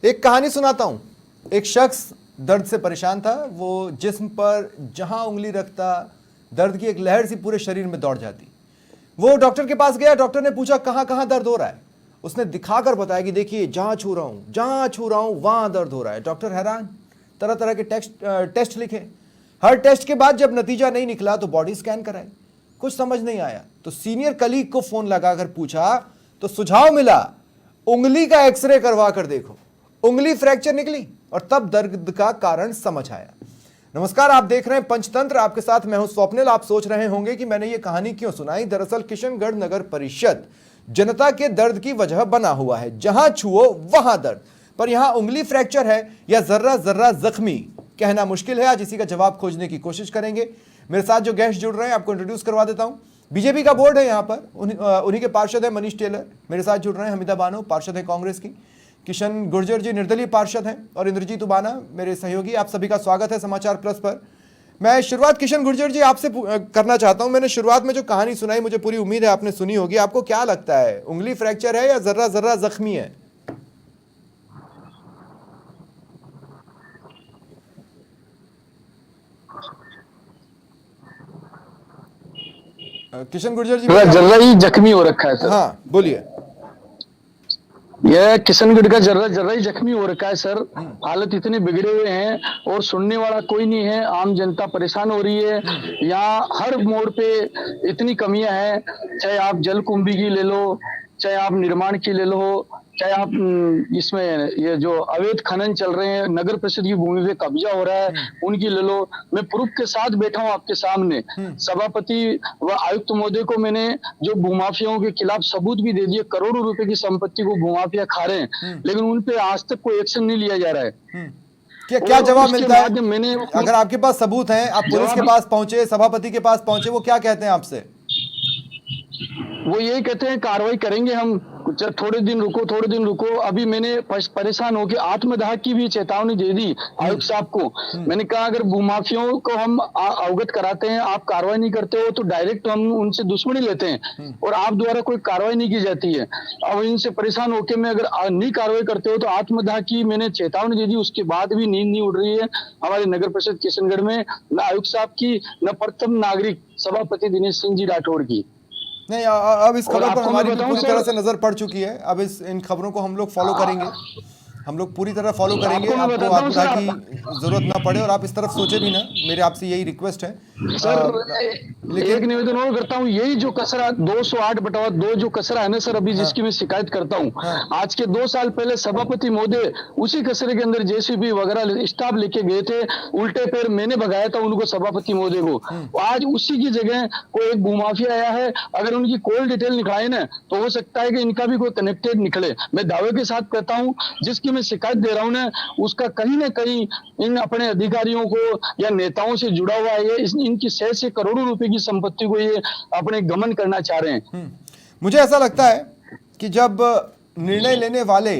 एक कहानी सुनाता हूं। एक शख्स दर्द से परेशान था। वो जिस्म पर जहां उंगली रखता दर्द की एक लहर सी पूरे शरीर में दौड़ जाती। वो डॉक्टर के पास गया। डॉक्टर ने पूछा कहां कहां दर्द हो रहा है। उसने दिखाकर बताया कि देखिए जहां छू रहा हूं वहां दर्द हो रहा है। डॉक्टर हैरान, तरह तरह के टेस्ट लिखे। हर टेस्ट के बाद जब नतीजा नहीं निकला तो बॉडी स्कैन कराई। कुछ समझ नहीं आया तो सीनियर कलीग को फोन लगाकर पूछा तो सुझाव मिला उंगली का एक्सरे करवा कर देखो। उंगली फ्रैक्चर निकली और तब दर्द का कारण समझ आया। नमस्कार, आप देख रहे हैं पंचतंत्र। आपके साथ मैं हूं स्वप्निल। आप सोच रहे होंगे कि मैंने ये कहानी क्यों सुनाई। दरअसल किशनगढ़ नगर परिषद जनता के दर्द की वजह बना हुआ है। जहां छुओ वहां दर्द, पर यहां उंगली फ्रैक्चर है या जर्रा जर्रा जख्मी, कहना मुश्किल है। आज इसी का जवाब खोजने की कोशिश करेंगे। मेरे साथ जो गेस्ट जुड़ रहे हैं आपको इंट्रोड्यूस करवा देता हूं। बीजेपी का बोर्ड है यहाँ पर, उन्हीं के पार्षद है मनीष टेलर। मेरे साथ जुड़ रहे हैं हमीदा बानो, पार्षद है कांग्रेस की। किशन गुर्जर जी निर्दलीय पार्षद हैं और इंद्रजीत उबाना मेरे सहयोगी। आप सभी का स्वागत है समाचार प्लस पर। मैं शुरुआत किशन गुर्जर जी आपसे करना चाहता हूं। मैंने शुरुआत में जो कहानी सुनाई, मुझे पूरी उम्मीद है आपने सुनी होगी। आपको क्या लगता है, उंगली फ्रैक्चर है या जर्रा जर्रा जख्मी है? किशन गुर्जर जी जर्रा ही जख्मी हो रखा है सर। हाँ बोलिए। यह किशनगढ़ का जर्रा जर्रा ही जख्मी हो रखा है सर। हालत इतने बिगड़े हुए हैं और सुनने वाला कोई नहीं है। आम जनता परेशान हो रही है। यहाँ हर मोड़ पे इतनी कमियां हैं, चाहे आप जल कुंभी की ले लो, चाहे आप निर्माण की ले लो, चाहे आप इसमें ये जो अवैध खनन चल रहे हैं, नगर परिषद की भूमि पे कब्जा हो रहा है, उनकी ले लो। मैं प्रूफ के साथ बैठा हूं आपके सामने। सभापति व आयुक्त महोदय को मैंने जो भूमाफियाओं के खिलाफ सबूत भी दे दिए। करोड़ों रुपए की संपत्ति को भूमाफिया खा रहे हैं, लेकिन उन पे आज तक कोई एक्शन नहीं लिया जा रहा है। क्या जवाब मिलता है? मैंने अगर आपके पास सबूत हैं, आप पुलिस के पास पहुंचे, सभापति के पास पहुंचे, वो क्या कहते हैं आपसे? वो यही कहते हैं कार्रवाई करेंगे हम, थोड़े दिन रुको। अभी मैंने परेशान होकर आत्मदाह की भी चेतावनी दे दी आयुक्त साहब को। मैंने कहा अगर भूमाफियों को हम अवगत कराते हैं, आप कार्रवाई नहीं करते हो तो डायरेक्ट हम उनसे दुश्मनी लेते हैं और आप द्वारा कोई कार्रवाई नहीं की जाती है। अब इनसे परेशान होकर मैं अगर नहीं कार्रवाई करते हो तो आत्मदाह की मैंने चेतावनी दे दी। उसके बाद भी नींद नहीं उड़ रही है हमारे नगर परिषद किशनगढ़ में, न आयुक्त साहब की, न प्रथम नागरिक सभापति दिनेश सिंह जी राठौड़ की। नहीं, अब इस खबर पर हमारी पूरी तरह से नजर पड़ चुकी है। अब इन खबरों को हम लोग फॉलो करेंगे, हम लोग पूरी तरह फॉलो करेंगे। आपको आत्मदाह की जरूरत ना पड़े और आप इस तरफ सोचे भी ना, मेरे आपसे यही रिक्वेस्ट है सर। लेकिन एक निवेदन और करता हूँ, यही जो कचरा 208/2 जो कचरा है ना सर, अभी जिसकी मैं शिकायत करता हूँ, आज के 2 साल पहले सभापति महोदय उसी कचरे के अंदर जेसीबी वगैरह स्टाफ लेके गए थे। उल्टे पैर मैंने भगाया था उनको, सभापति महोदय को। आज उसी की जगह कोई एक भूमाफिया आया है। अगर उनकी कॉल डिटेल निकलाए ना तो हो सकता है कि इनका भी कोई कनेक्टेड निकले। मैं दावे के साथ कहता हूँ, जिसकी मैं शिकायत दे रहा हूँ ना, उसका कहीं ना कहीं इन अपने अधिकारियों को या नेताओं से जुड़ा हुआ है। इनकी शहर से करोड़ों रुपए की संपत्ति को ये अपने गमन करना चाह रहे हैं। मुझे ऐसा लगता है कि जब निर्णय लेने वाले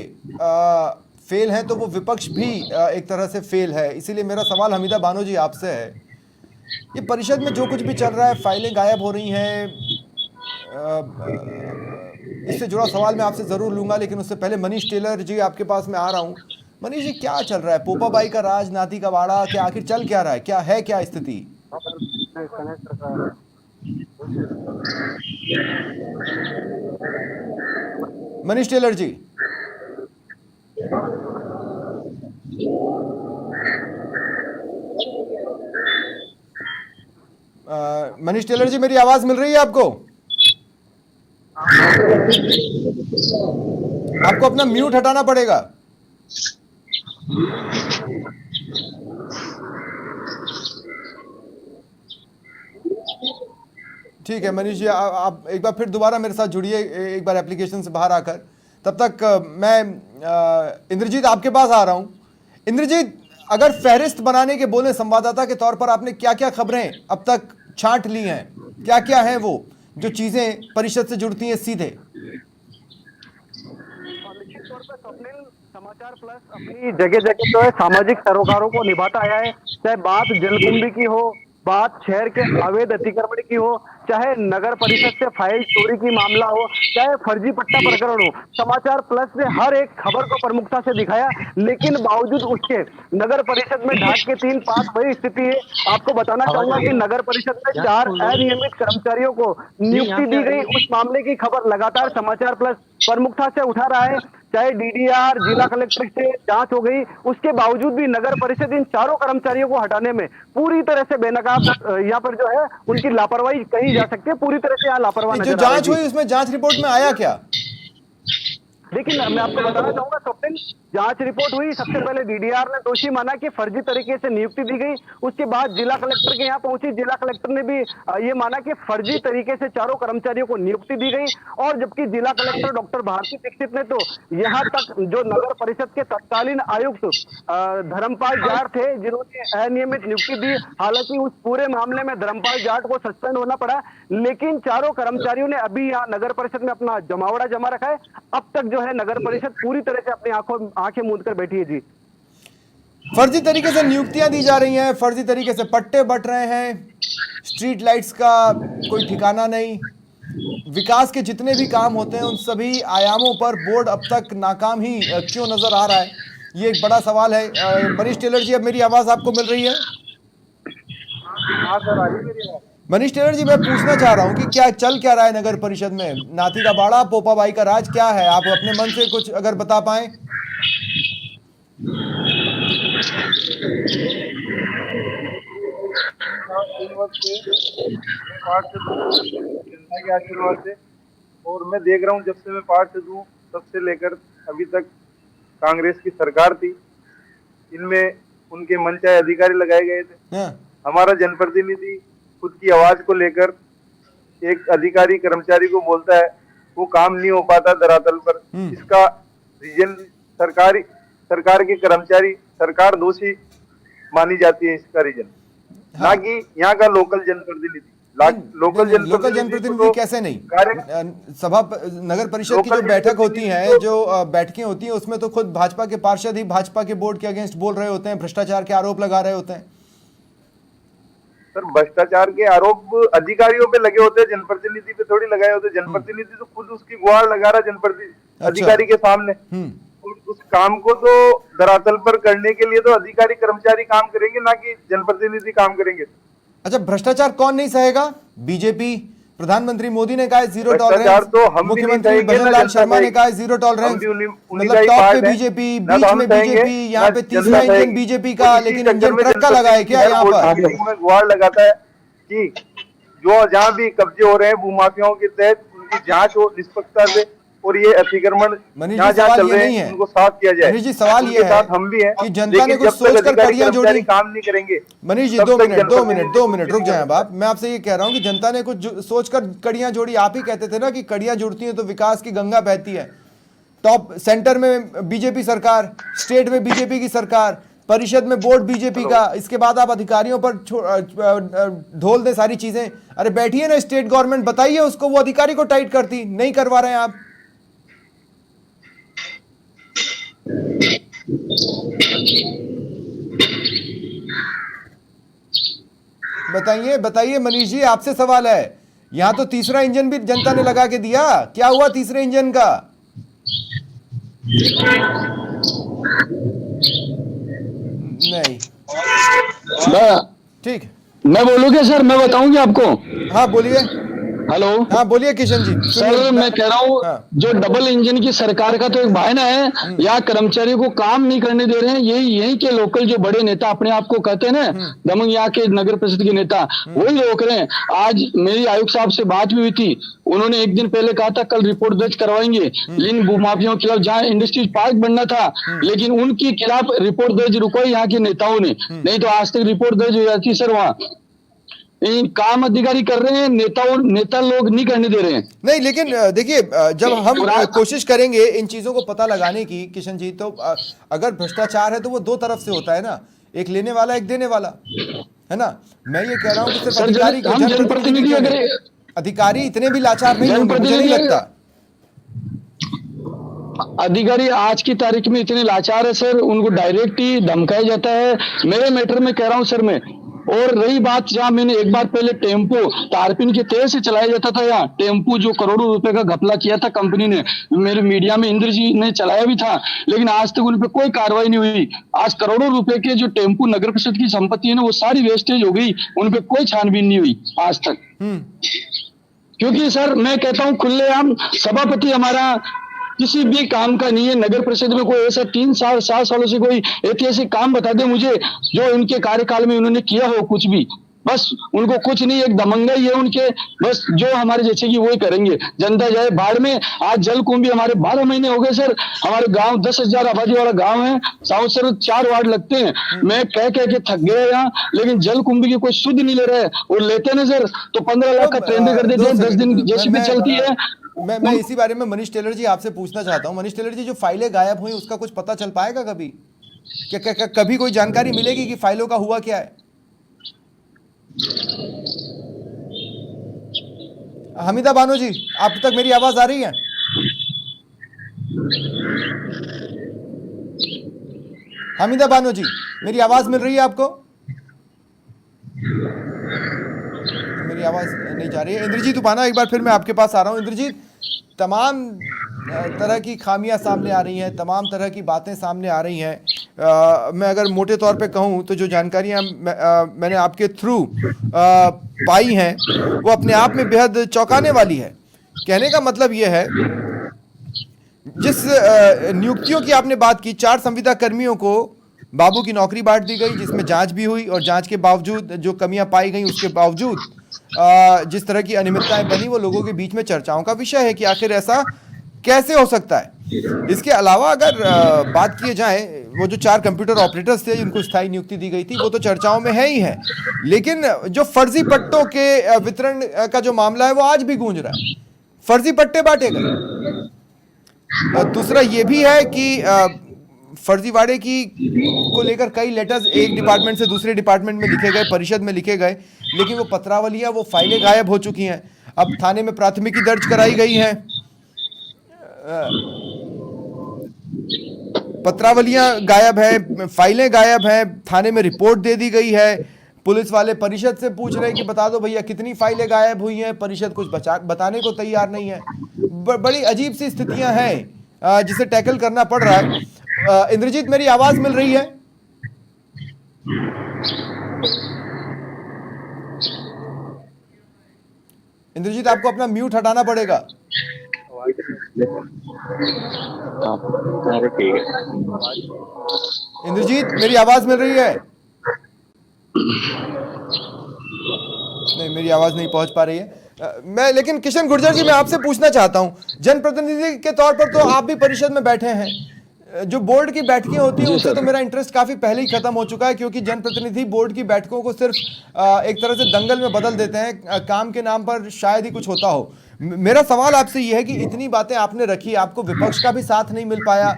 फेल हैं तो वो विपक्ष भी एक तरह से फेल है। इसीलिए मेरा सवाल हमीदा बानो जी आपसे है, ये परिषद में जो कुछ भी चल रहा है, फाइलें गायब हो रही हैं, इससे जुड़ा सवाल मैं आपसे जरूर लूंगा, लेकिन उससे पहले मनीष टेलर जी आपके पास मैं आ रहा हूं। मनीष जी, क्या चल रहा है? पोपाबाई का राज, नाती का वाड़ा, क्या आखिर चल क्या रहा है? क्या स्थिति? मनीष टेलर जी, मनीष टेलर जी, मेरी आवाज मिल रही है आपको? आपको अपना म्यूट हटाना पड़ेगा। ठीक है मनीष जी, आप एक बार फिर दोबारा मेरे साथ जुड़िए, एक बार एप्लीकेशन से बाहर आकर। तब तक मैं इंद्रजीत आपके पास आ रहा हूं। इंद्रजीत, अगर फहरिस्त बनाने के बोले संवाददाता के तौर पर, आपने क्या क्या खबरें अब तक छांट ली हैं? क्या क्या हैं वो जो चीजें परिषद से जुड़ती हैं सीधे? निश्चित तौर पर स्वप्निल, समाचार प्लस अपनी जगह जगह जो है सामाजिक सरोकारों को निभाता आया है। चाहे बात जलकुंभी की हो, बात शहर के अवैध अतिक्रमण की हो, चाहे नगर परिषद से फाइल चोरी की मामला हो, चाहे फर्जी पट्टा प्रकरण हो, समाचार प्लस ने हर एक खबर को प्रमुखता से दिखाया। लेकिन बावजूद उसके नगर परिषद में ढाक के 3 पास वही स्थिति है। आपको बताना चाहूंगा कि नगर परिषद में 4 अनियमित कर्मचारियों को नियुक्ति दी गई। उस मामले की खबर लगातार समाचार प्लस प्रमुखता से उठा रहा है। चाहे डीडीआर, जिला कलेक्टर से जांच हो गई, उसके बावजूद भी नगर परिषद इन चारों कर्मचारियों को हटाने में पूरी तरह से बेनकाब यहाँ पर जो है उनकी लापरवाही कही जा सकती है। पूरी तरह से यहाँ लापरवाही जो नजर आ रही जांच थी। हुई उसमें जांच रिपोर्ट में आया क्या? देखिए, मैं आपको बताना चाहूंगा स्वप्निल, जांच रिपोर्ट हुई। सबसे पहले डीडीआर ने दोषी माना कि फर्जी तरीके से नियुक्ति दी गई। उसके बाद जिला कलेक्टर के यहाँ पहुंची, जिला कलेक्टर ने भी ये माना कि फर्जी तरीके से चारों कर्मचारियों को नियुक्ति दी गई। और जबकि जिला कलेक्टर डॉक्टर भारती दीक्षित ने तो यहाँ तक जो नगर परिषद के तत्कालीन आयुक्त धर्मपाल जाट थे, जिन्होंने अनियमित नियुक्ति दी, हालांकि उस पूरे मामले में धर्मपाल जाट को सस्पेंड होना पड़ा। लेकिन चारों कर्मचारियों ने अभी यहाँ नगर परिषद में अपना जमावड़ा जमा रखा है। अब तक जो है नगर परिषद पूरी तरह से अपनी आंखें मूंद कर बैठी है। जी, फर्जी तरीके से नियुक्तियां दी जा रही हैं, फर्जी तरीके से पट्टे बंट रहे हैं, स्ट्रीट लाइट्स का कोई ठिकाना नहीं, विकास के जितने भी काम होते हैं उन सभी आयामों पर बोर्ड अब तक नाकाम ही क्यों नजर आ रहा है, ये एक बड़ा सवाल है। मनीष टेलर जी, अब मेरी आवाज आपको मिल रही है? हाँ सर, आ रही मेरी आवाज। मनीष टेलर जी, मैं पूछना चाह रहा हूं कि क्या चल क्या रहा है नगर परिषद में? नाथी का बाड़ा, पोपाबाई का राज क्या है? आप अपने मन से कुछ अगर बता पाएं। जनता के आशीर्वाद से, और मैं देख रहा हूँ जब से मैं पार्ट हूँ तब से लेकर अभी तक कांग्रेस की सरकार थी, इनमें उनके मनचाहे अधिकारी लगाए गए थे। हाँ। हमारा जनप्रतिनिधि खुद की आवाज को लेकर एक अधिकारी कर्मचारी को बोलता है, वो काम नहीं हो पाता धरातल पर। इसका रीजन सरकार के कर्मचारी, सरकार दोषी मानी जाती है इसका रीजन, ना कि यहाँ का लोकल जनप्रतिनिधि। लोकल जनप्रतिनिधि कैसे नहीं? सभा नगर परिषद की जो बैठक होती है, जो बैठकें होती हैं, उसमें तो खुद भाजपा के पार्षद ही भाजपा के बोर्ड के अगेंस्ट बोल रहे होते हैं, भ्रष्टाचार के आरोप लगा रहे होते हैं। सर, भ्रष्टाचार के आरोप अधिकारियों पे लगे होते हैं, जनप्रतिनिधि पे थोड़ी लगाए होते। जनप्रतिनिधि तो खुद उसकी गुहार लगा रहा जनप्रतिनिधि अधिकारी के सामने। उस काम को तो धरातल पर करने के लिए तो अधिकारी कर्मचारी काम करेंगे, ना कि जनप्रतिनिधि काम करेंगे। अच्छा, भ्रष्टाचार कौन नहीं सहेगा? बीजेपी, प्रधानमंत्री मोदी ने कहा है जीरो टॉलरेंस, तो हम मुख्यमंत्री भजनलाल शर्मा ने कहा है जीरो टॉलरेंस। मतलब टॉप पे बीजेपी, बीच में बीजेपी, यहाँ पे तीसरा इंजन बीजेपी का, लेकिन इंजन ट्रक का लगा है क्या यहाँ पर? गुहार लगाता है कि जो जहाँ भी कब्जे हो रहे हैं भूमाफियाओं के तहत, उनकी जांच हो निष्पक्षता से, और ये अतिक्रमण जहाँ चल रहे हैं उनको साफ किया जाए। मनीष जी, सवाल ये है हम भी हैं कि जनता ने कुछ सोचकर कड़ियां जोड़ी, काम नहीं करेंगे। मनीष जी, दो मिनट रुक जाएं आप। मैं आपसे ये कह रहा हूं कि जनता ने कुछ सोचकर कड़ियां जोड़ी। आप ही कहते थे ना कि कड़ियां जुड़ती हैं तो विकास की गंगा बहती है। टॉप सेंटर में बीजेपी सरकार, स्टेट में बीजेपी की सरकार, परिषद में बोर्ड बीजेपी का, इसके बाद आप अधिकारियों पर ढोल दें सारी चीजें। अरे बैठिए ना स्टेट गवर्नमेंट, बताइए उसको, वो अधिकारी को टाइट करती, नहीं करवा रहे हैं आप। बताइए मनीष जी, आपसे सवाल है। यहां तो तीसरा इंजन भी जनता ने लगा के दिया, क्या हुआ तीसरे इंजन का? नहीं, ठीक, मैं बोलूँगा सर, मैं बताऊंगी आपको। हाँ बोलिए। हेलो, हाँ बोलिए किशन जी। सर, मैं कह रहा हूँ जो डबल इंजन की सरकार का तो एक बहाना है, यहाँ कर्मचारियों को काम नहीं करने दे रहे हैं। यही के लोकल जो बड़े नेता अपने आप को कहते हैं ना, दमंग यहाँ के नगर परिषद के नेता, वही रोक रहे हैं। आज मेरी आयुक्त साहब से बात भी हुई थी, उन्होंने एक दिन पहले कहा था कल रिपोर्ट दर्ज करवाएंगे इन भूमाफियों के खिलाफ, जहाँ इंडस्ट्रीज पार्क बनना था, लेकिन उनके खिलाफ रिपोर्ट दर्ज रुकवाई यहाँ के नेताओं ने, नहीं तो आज तक रिपोर्ट दर्ज हो जाती सर। वहाँ काम अधिकारी कर रहे हैं, नेता लोग नहीं करने दे रहे हैं। नहीं, लेकिन देखिए, जब हम कोशिश करेंगे इन चीजों को पता लगाने की किशन जी, तो अगर भ्रष्टाचार है तो वो दो तरफ से होता है ना, एक लेने वाला एक देने वाला, है ना। मैं ये कह रहा हूं कि सिर्फ अधिकारी इतने भी लाचार नहीं होंगे, मुझे नहीं लगता। अधिकारी आज की तारीख में इतने लाचार है सर, उनको डायरेक्ट ही धमकाया जाता है। मेरे मैटर में कह रहा हूं सर, मैं और रही बात, जहाँ मैंने एक बार पहले टेम्पो तारपिन के तेल से चलाया जाता था, यहाँ टेम्पो जो करोड़ों रुपए का घपला किया था कंपनी ने, मेरे मीडिया में इंद्र जी ने चलाया भी था, लेकिन आज तक उन पे कोई कार्रवाई नहीं हुई। आज करोड़ों रुपए के जो टेम्पो नगर परिषद की संपत्ति है ना, वो सारी वेस्टेज हो गई, उन पे कोई छानबीन नहीं हुई आज तक। क्योंकि सर मैं कहता हूँ खुलेआम, सभापति हमारा किसी भी काम का नहीं है। नगर परिषद में कोई ऐसा 3 साल 7 सालों से कोई ऐतिहासिक काम बता दे मुझे जो इनके कार्यकाल में उन्होंने किया हो, कुछ भी। बस उनको कुछ नहीं, एक दमंगा ही है उनके, बस जो हमारे जैसे कि वो ही करेंगे। जनता जाए बाढ़ में। आज जल कुंभी हमारे 12 महीने हो गए सर। हमारे गांव 10,000 आबादी वाला गांव है, साउथ सर 4 वार्ड लगते हैं। मैं कह के थक गया यहाँ, लेकिन जल कुंभी की कोई सुध नहीं ले रहे हैं। और लेते ना सर तो 15 लाख का टेंडर कर देते हैं, 10 दिन जेसीबी चलती है। मैं इसी बारे में मनीष टेलर जी आपसे पूछना चाहता हूं। मनीष टेलर जी, जो फाइलें गायब हुई उसका कुछ पता चल पाएगा कभी? क्या कभी कोई जानकारी मिलेगी कि फाइलों का हुआ क्या है? हमीदा बानो जी, आप तक मेरी आवाज आ रही है? हमीदा बानो जी, मेरी आवाज मिल रही है आपको? मेरी आवाज नहीं जा रही है। इंद्रजीत तुपाना, एक बार फिर मैं आपके पास आ रहा हूं। इंद्रजीत, तमाम तरह की खामियां सामने आ रही हैं, तमाम तरह की बातें सामने आ रही हैं। मैं अगर मोटे तौर पे कहूं तो जो जानकारियां मैंने आपके थ्रू पाई हैं वो अपने आप में बेहद चौंकाने वाली है। कहने का मतलब ये है, जिस नियुक्तियों की आपने बात की, 4 संविदा कर्मियों को बाबू की नौकरी बांट दी गई, जिसमें जांच भी हुई और जांच के बावजूद जो कमियां पाई गई उसके बावजूद जिस तरह की अनियमितताएं बनी वो लोगों के बीच में चर्चाओं का विषय है कि आखिर ऐसा कैसे हो सकता है। इसके अलावा अगर बात की जाए, वो जो 4 कंप्यूटर ऑपरेटर्स थे जिनको स्थायी नियुक्ति दी गई थी वो तो चर्चाओं में है ही है, लेकिन जो फर्जी पट्टों के वितरण का जो मामला है वो आज भी गूंज रहा है। फर्जी पट्टे बांटे गए। दूसरा ये भी है कि फर्जीवाड़े की को लेकर कई लेटर्स एक डिपार्टमेंट से दूसरे डिपार्टमेंट में लिखे गए, परिषद में लिखे गए, लेकिन वो पत्रावलियां, वो फाइलें गायब हो चुकी हैं। अब थाने में प्राथमिकी दर्ज कराई गई है, पत्रावलियां गायब है, फाइलें गायब हैं, थाने में रिपोर्ट दे दी गई है। पुलिस वाले परिषद से पूछ रहे हैं कि बता दो भैया कितनी फाइलें गायब हुई हैं, परिषद कुछ बताने को तैयार नहीं है। बड़ी अजीब सी स्थितियां हैं जिसे टैकल करना पड़ रहा है। इंद्रजीत, मेरी आवाज मिल रही है? इंद्रजीत, आपको अपना म्यूट हटाना पड़ेगा। इंद्रजीत, मेरी आवाज मिल रही है? नहीं, मेरी आवाज नहीं पहुंच पा रही है। लेकिन किशन गुर्जर जी, मैं आपसे पूछना चाहता हूं, जनप्रतिनिधि के तौर पर तो आप भी परिषद में बैठे हैं। जो बोर्ड की बैठकें होती हैं उससे तो मेरा इंटरेस्ट काफी पहले ही खत्म हो चुका है, क्योंकि जनप्रतिनिधि बोर्ड की बैठकों को सिर्फ एक तरह से दंगल में बदल देते हैं। काम के नाम पर शायद ही कुछ होता हो। मेरा सवाल आपसे यह है कि इतनी बातें आपने रखी, आपको विपक्ष का भी साथ नहीं मिल पाया,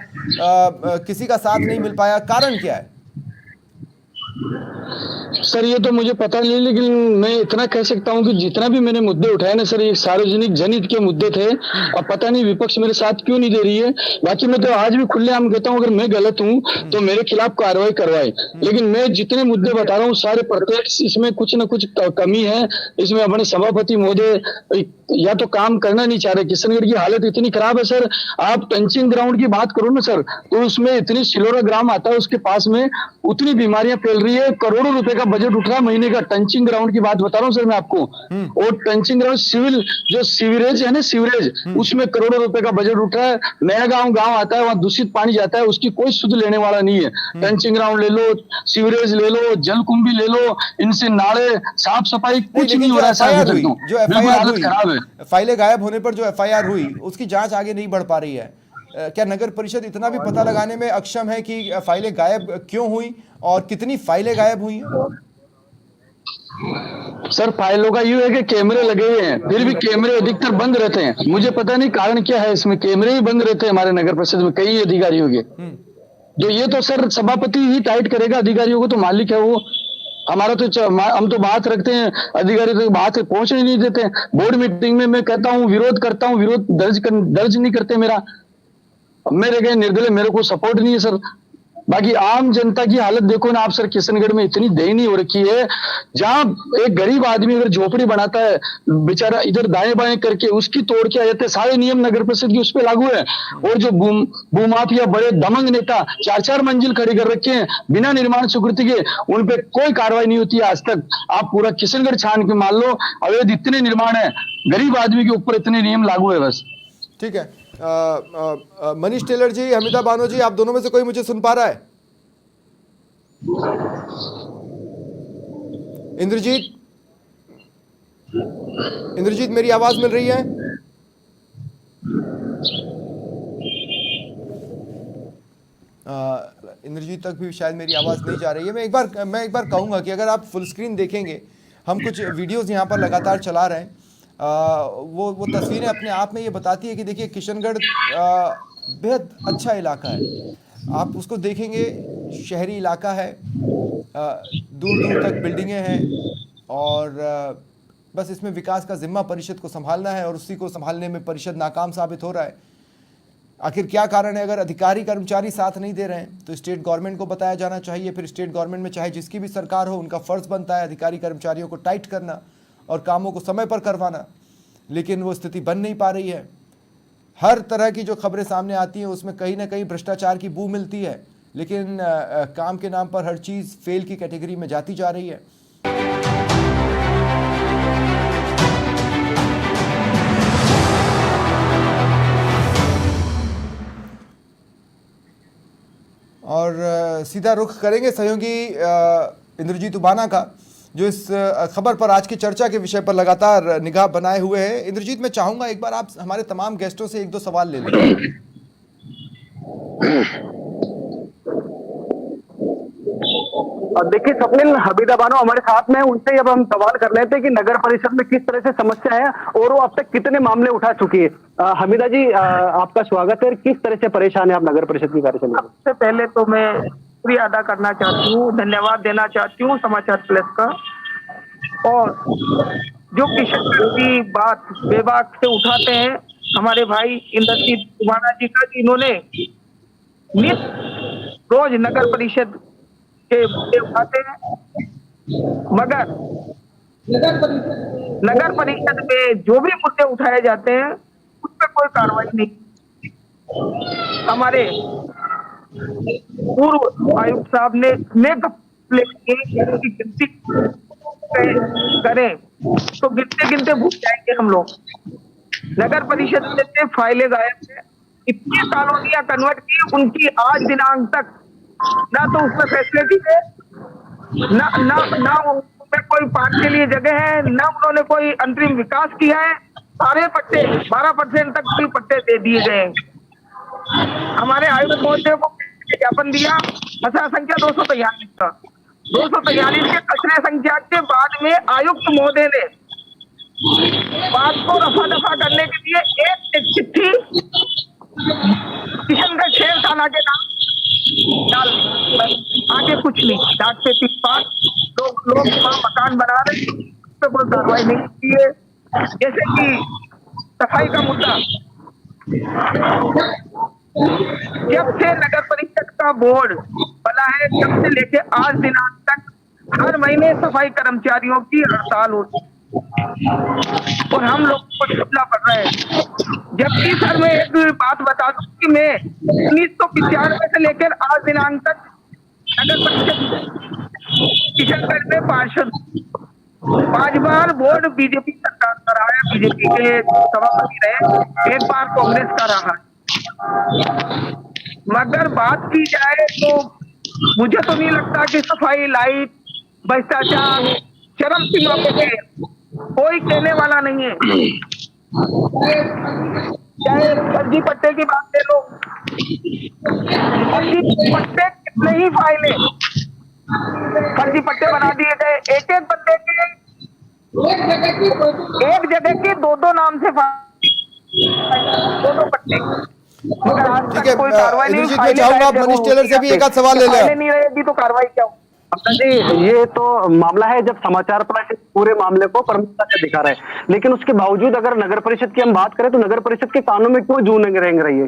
किसी का साथ नहीं मिल पाया, कारण क्या है? सर ये तो मुझे पता नहीं, लेकिन मैं इतना कह सकता हूं कि जितना भी मैंने मुद्दे उठाए ना सर, ये सार्वजनिक जनहित के मुद्दे थे। अब पता नहीं विपक्ष मेरे साथ क्यों नहीं दे रही है। बाकी मैं तो आज भी खुलेआम कहता हूं, अगर मैं गलत हूं तो मेरे खिलाफ कार्रवाई करवाए। लेकिन मैं जितने मुद्दे बता रहा हूँ सारे प्रत्यक्ष, इसमें कुछ न कुछ कमी है। इसमें अपने सभापति महोदय या तो काम करना नहीं चाह रहे। किशनगढ़ की हालत इतनी खराब है सर, आप टंचिंग ग्राउंड की बात करो ना सर, तो उसमें इतनी सिलोरा ग्राम आता है, उसके पास में उतनी बीमारियां फैल रही है। करोड़ों रुपए का बजट उठ रहा है महीने का। टंचिंग ग्राउंड की बात बता रहा हूँ सर मैं आपको। और टंचिंग ग्राउंड सिविल जो सीवरेज है ना, सीवरेज, उसमें करोड़ों रुपए का बजट उठ रहा है। नया गांव आता है, वहां दूषित पानी जाता है, उसकी कोई सुध लेने वाला नहीं है। टंचिंग ग्राउंड ले लो, सीवरेज ले लो, जलकुंभी ले लो, इनसे नाले साफ सफाई कुछ नहीं हो रहा है। जो एफआईआर हुई, फाइलें गायब होने पर जो एफआईआर हुई उसकी जांच आगे नहीं बढ़ पा रही है। क्या नगर परिषद इतना भी पता लगाने में अक्षम है कि फाइलें गायब क्यों हुई और कितनी फाइलें गायब हुई हैं? सर फाइलों का यूं है कि कैमरे लगे हुए हैं, फिर भी कैमरे अधिकतर बंद रहते हैं। मुझे पता नहीं कारण क्या है, इसमें कैमरे ही बंद रहते हैं हमारे नगर परिषद में कई अधिकारियों के। तो ये तो सर सभापति ही टाइट करेगा, अधिकारियों को तो मालिक है वो। हमारा तो हम तो बात रखते हैं, अधिकारी तो बात पहुंचने नहीं देते। बोर्ड मीटिंग में मैं कहता हूँ, विरोध करता हूँ, विरोध दर्ज नहीं करते मेरा। मेरे गए निर्दलीय, मेरे को सपोर्ट नहीं है सर। बाकी आम जनता की हालत देखो ना आप सर, किशनगढ़ में इतनी दयनीय हो रखी है, जहां एक गरीब आदमी अगर झोपड़ी बनाता है बेचारा इधर दाएं बाएं करके उसकी तोड़ के आ जाते हैं। सारे नियम नगर परिषद की उस पर लागू है। और जो भूमाफिया बड़े दमंग नेता 4-4 मंजिल खड़ी कर रखे हैं बिना निर्माण स्वीकृति के, उन पे कोई कार्रवाई नहीं होती है आज तक। आप पूरा किशनगढ़ छान के मान लो, अवैध इतने निर्माण है, गरीब आदमी के ऊपर इतने नियम लागू है बस। ठीक है, मनीष टेलर जी, हमीदा बानो जी, आप दोनों में से कोई मुझे सुन पा रहा है? इंद्रजीत, इंद्रजीत मेरी आवाज मिल रही है? इंद्रजीत तक भी शायद मेरी आवाज नहीं जा रही है। मैं एक बार कहूंगा कि अगर आप फुल स्क्रीन देखेंगे, हम कुछ वीडियोस यहाँ पर लगातार चला रहे हैं, वो तस्वीरें अपने आप में ये बताती है कि देखिए किशनगढ़ बेहद अच्छा इलाका है। आप उसको देखेंगे, शहरी इलाका है, दूर दूर तक बिल्डिंगें हैं और बस इसमें विकास का जिम्मा परिषद को संभालना है और उसी को संभालने में परिषद नाकाम साबित हो रहा है। आखिर क्या कारण है? अगर अधिकारी कर्मचारी साथ नहीं दे रहे हैं तो स्टेट गवर्नमेंट को बताया जाना चाहिए। फिर स्टेट गवर्नमेंट में चाहे जिसकी भी सरकार हो, उनका फर्ज बनता है अधिकारी कर्मचारियों को टाइट करना और कामों को समय पर करवाना, लेकिन वो स्थिति बन नहीं पा रही है। हर तरह की जो खबरें सामने आती हैं उसमें कहीं ना कहीं भ्रष्टाचार की बू मिलती है, लेकिन काम के नाम पर हर चीज़ फेल की कैटेगरी में जाती जा रही है। और सीधा रुख करेंगे सहयोगी इंद्रजीत उबाना का, जो इस खबर पर आज की चर्चा के विषय पर लगातार निगाह बनाए हुए हैं। इंद्रजीत, मैं चाहूंगा एक बार आप हमारे तमाम गेस्टों से 1-2 सवाल ले लें। देखिए स्वप्निल, हमीदा बानो हमारे साथ में, उनसे अब हम सवाल कर रहे थे कि नगर परिषद में किस तरह से समस्या है और वो अब तक कितने मामले उठा चुकी है। हमीदा जी, आपका स्वागत है। किस तरह से परेशान है आप नगर परिषद की कार्यशैली? सबसे पहले तो मैं शुक्रिया अदा करना चाहती हूँ, धन्यवाद देना चाहती हूँ समाचार प्लस का। और जो किशनगढ़ की बात बेबाक से उठाते हैं हमारे भाई इंद्रजीत उबाना जी का, इन्होंने नित्य रोज नगर परिषद के मुद्दे उठाते हैं, मगर नगर परिषद में जो भी मुद्दे उठाए जाते हैं उस पर कोई कार्रवाई नहीं। हमारे पूर्व आयुक्त साहब ने गिनती करें तो गिनते गिनते भूल जाएंगे हम लोग। नगर परिषद से फाइलें गायब है, इतनी कॉलोनियां कन्वर्ट की, उनकी आज दिनांक तक ना तो उसमें फैसिलिटी है, ना उनमें कोई पार्क के लिए जगह है, ना उन्होंने कोई अंतरिम विकास किया है। सारे पट्टे 12% तक भी पट्टे दे दिए गए। हमारे आयुक्त महोदय को ज्ञापन दिया, खसरा संख्या 243 का। 243 के खसरे संख्या के बाद में आयुक्त महोदय ने बात को रफा दफा करने के लिए एक चिट्ठी किशनगढ़ शहर थाना के नाम डाल, आगे कुछ नहीं। डाक से 3 बार लोग वहां मकान बना रहे, उस पर कोई कार्रवाई नहीं की है। जैसे कि सफाई का मुद्दा, जब से नगर परिषद का बोर्ड बना है तब से लेके आज दिनांक तक हर महीने सफाई कर्मचारियों की हड़ताल होती है और हम लोग को झेलना पड़ रहा है। जबकि सर मैं एक बात बता दूं कि मैं 1995 से लेकर आज दिनांक तक नगर परिषद किशनगढ़ में पार्षद 5 बार बोर्ड बीजेपी सरकार का रहा है, बीजेपी के सभापति रहे, 1 बार कांग्रेस का रहा। मगर बात की जाए तो मुझे तो नहीं लगता कि सफाई, लाइट, भ्रष्टाचार चरम सीमा पे है, कोई कहने वाला नहीं है। चाहे फर्जी पट्टे की बात ले लो, फर्जी पट्टे कितने ही फाइलें फर्जी पट्टे बना दिए गए, एक बंदे के एक जगह की 2 नाम से 2 पट्टे। मगर आज तक कोई कार्रवाई नहीं। मैं चाहूंगा आप मनीष टेलर से भी एक आध सवाल ले लें। नहीं रहेगी तो कार्रवाई क्या हो? जी, ये तो मामला है जब समाचार पर पूरे मामले को प्रमुखता से दिखा रहे हैं, लेकिन उसके बावजूद अगर नगर परिषद की हम बात करें तो नगर परिषद के कानों में क्यों जून रेंग रही है?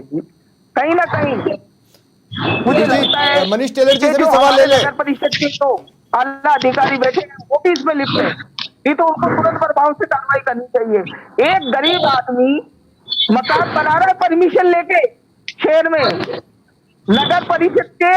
कहीं ना कहीं मुझे जी, लगता है मनीष टेलर जी से कि भी जो सवाल ले हमारे लें। नगर परिषद के तो आला अधिकारी बैठे हैं वो भी इसमें लिप्त है, नहीं तो उनको तुरंत प्रभाव से कार्रवाई करनी चाहिए। एक गरीब आदमी मकान बना रहा है परमिशन लेके शहर में, नगर परिषद के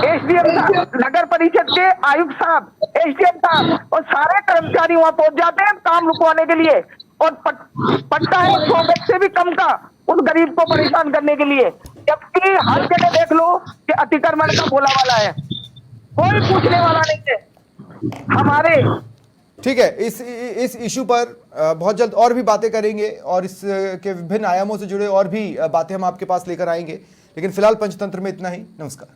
एसडीएम साहब, नगर परिषद के आयुक्त साहब, एसडीएम साहब और सारे कर्मचारी वहां पहुंच जाते हैं काम रुकवाने के लिए, और पट्टा है 100 गज से भी कम का उस गरीब को परेशान करने के लिए, जबकि हर जगह देख लो कि अतिक्रमण का बोला वाला है, कोई पूछने वाला नहीं है हमारे। ठीक है, इस इशू पर बहुत जल्द और भी बातें करेंगे और इस के विभिन्न आयामों से जुड़े और भी बातें हम आपके पास लेकर आएंगे, लेकिन फिलहाल पंचतंत्र में इतना ही। नमस्कार।